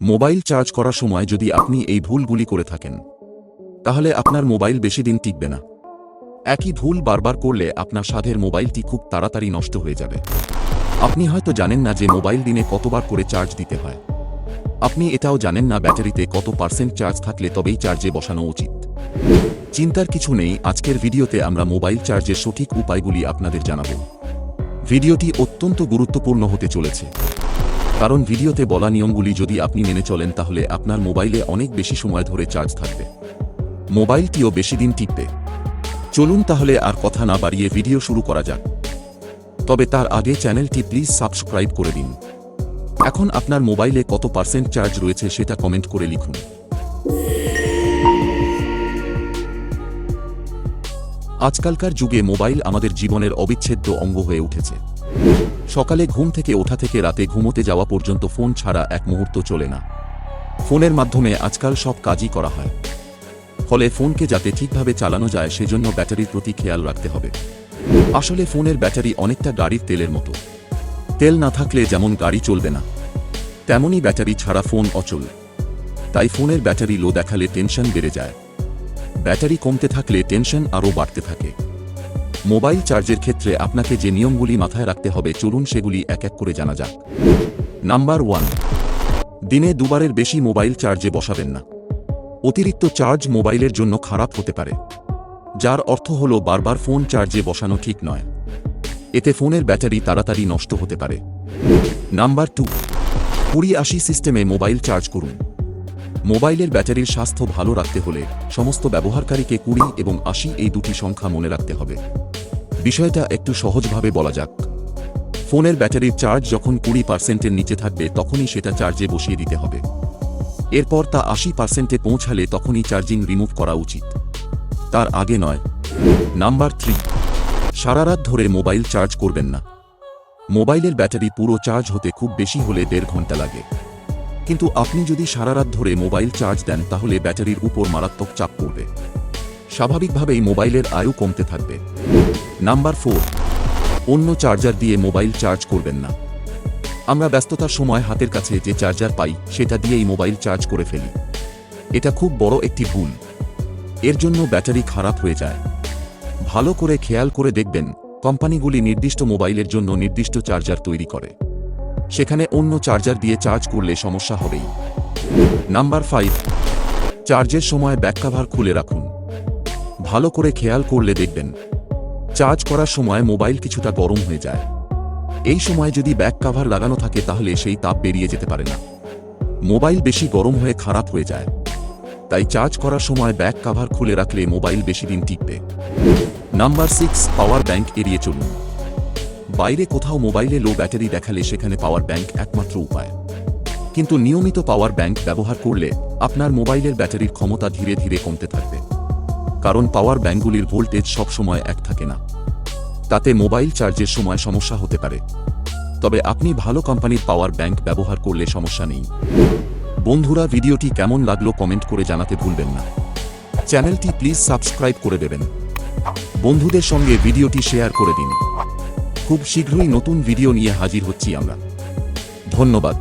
Mobile charge করার সময় যদি আপনি এই ভুলগুলি করে থাকেন, তাহলে আপনার মোবাইল বেশি দিন টিকবে না। একই ভুল বারবার করলে আপনার সাথের মোবাইলটি খুব তাড়াতাড়ি নষ্ট হয়ে যাবে। আপনি হয়তো জানেন না যে মোবাইল দিনে কতবার করে চার্জ দিতে হয়। আপনি এটাও জানেন না ব্যাটারিতে কত % চার্জ থাকলে তবেই চার্জে বসানো উচিত। চিন্তার কিছু নেই, আজকের ভিডিওতে আমরা মোবাইল চার্জের সঠিক উপায়গুলি আপনাদের জানাব। ভিডিওটি অত্যন্ত গুরুত্বপূর্ণ হতে চলেছে, কারণ ভিডিওতে বলা নিয়মগুলি যদি আপনি মেনে চলেন তাহলে আপনার মোবাইলে অনেক বেশি সময় ধরে চার্জ থাকবে, মোবাইলটিও বেশি দিন টিকবে। চলুন তাহলে আর কথা না বাড়িয়ে ভিডিও শুরু করা যাক। তবে তার আগে চ্যানেলটি প্লিজ সাবস্ক্রাইব করে দিন। এখন আপনার মোবাইলে কত % চার্জ রয়েছে সেটা কমেন্ট করে লিখুন। আজকালকার যুগে মোবাইল আমাদের জীবনের অবিচ্ছেদ্য অঙ্গ হয়ে উঠেছে। সকালে ঘুম থেকে ওঠা থেকে রাতে ঘুমোতে যাওয়া পর্যন্ত ফোন ছাড়া এক মুহূর্ত চলে না। ফোনের মাধ্যমে আজকাল সব কাজই করা হয়। ফলে ফোনকে যাতে ঠিকভাবে চালানো যায় সেজন্য ব্যাটারির প্রতি খেয়াল রাখতে হবে। আসলে ফোনের ব্যাটারি অনেকটা গাড়ির তেলের মতো। তেল না থাকলে যেমন গাড়ি চলবে না, তেমনই ব্যাটারি ছাড়া ফোন অচল। তাই ফোনের ব্যাটারি লো দেখালে টেনশন বেড়ে যায়, ব্যাটারি কমতে থাকলে টেনশন আরও বাড়তে থাকে। মোবাইল চার্জের ক্ষেত্রে আপনাকে যে নিয়মগুলি মাথায় রাখতে হবে, চলুন সেগুলি এক এক করে জানা যাক। নাম্বার 1, দিনে দুবারের বেশি মোবাইল চার্জে বসাবেন না। অতিরিক্ত চার্জ মোবাইলের জন্য খারাপ হতে পারে, যার অর্থ হল বারবার ফোন চার্জে বসানো ঠিক নয়। এতে ফোনের ব্যাটারি তাড়াতাড়ি নষ্ট হতে পারে। নাম্বার 2, 20-80 সিস্টেমে মোবাইল চার্জ করুন। মোবাইলের ব্যাটারির স্বাস্থ্য ভালো রাখতে হলে সমস্ত ব্যবহারকারীকে 20 এবং 80 এই দুটি সংখ্যা মনে রাখতে হবে। বিষয়টা একটু সহজভাবে বলা যাক। ফোনের ব্যাটারির চার্জ যখন 20%-এর নিচে থাকবে তখনই সেটা চার্জে বসিয়ে দিতে হবে। এরপর তা 80%-এ পৌঁছালে তখনই চার্জিং রিমুভ করা উচিত, তার আগে নয়। নাম্বার 3, সারা রাত ধরে মোবাইল চার্জ করবেন না। মোবাইলের ব্যাটারি পুরো চার্জ হতে খুব বেশি হলে 1.5 ঘন্টা লাগে, কিন্তু আপনি যদি সারা রাত ধরে মোবাইল চার্জ দেন তাহলে ব্যাটারির উপর মারাত্মক চাপ পড়বে। স্বাভাবিকভাবেই মোবাইলের আয়ু কমতে থাকবে। নাম্বার 4, অন্য চার্জার দিয়ে মোবাইল চার্জ করবেন না। আমরা ব্যস্ততার সময় হাতের কাছে যে চার্জার পাই সেটা দিয়েই মোবাইল চার্জ করে ফেলি। এটা খুব বড় একটি ভুল। এর জন্য ব্যাটারি খারাপ হয়ে যায়। ভালো করে খেয়াল করে দেখবেন, কোম্পানিগুলি নির্দিষ্ট মোবাইলের জন্য নির্দিষ্ট চার্জার তৈরি করে, সেখানে অন্য চার্জার দিয়ে চার্জ করলে সমস্যা হবেই। নাম্বার 5, চার্জের সময় ব্যাক কভার খুলে রাখুন। ভালো করে খেয়াল করলে দেখবেন, চার্জ করার সময় মোবাইল কিছুটা গরম হয়ে যায়। এই সময় যদি ব্যাক কভার লাগানো থাকে তাহলে সেই তাপ বেরিয়ে যেতে পারে না, মোবাইল বেশি গরম হয়ে খারাপ হয়ে যায়। তাই চার্জ করার সময় ব্যাক কভার খুলে রাখলে মোবাইল বেশি দিন টিকবে। নাম্বার 6, পাওয়ার ব্যাংক এড়িয়ে চলুন। বাইরে কোথাও মোবাইলে লো ব্যাটারি দেখালে সেখানে পাওয়ার ব্যাংক একমাত্র উপায়। কিন্তু নিয়মিত পাওয়ার ব্যাংক ব্যবহার করলে আপনার মোবাইলের ব্যাটারির ক্ষমতা ধীরে ধীরে কমতে থাকবে, কারণ পাওয়ার ব্যাংকগুলির ভোল্টেজ সবসময় এক থাকে না। তাতে মোবাইল চার্জের সময় সমস্যা হতে পারে। তবে আপনি ভালো কোম্পানির পাওয়ার ব্যাংক ব্যবহার করলে সমস্যা নেই। বন্ধুরা, ভিডিওটি কেমন লাগলো কমেন্ট করে জানাতে ভুলবেন না। চ্যানেলটি প্লিজ সাবস্ক্রাইব করে দেবেন। বন্ধুদের সঙ্গে ভিডিওটি শেয়ার করে দিন। খুব শীঘ্রই নতুন ভিডিও নিয়ে হাজির হচ্ছি আমরা। ধন্যবাদ।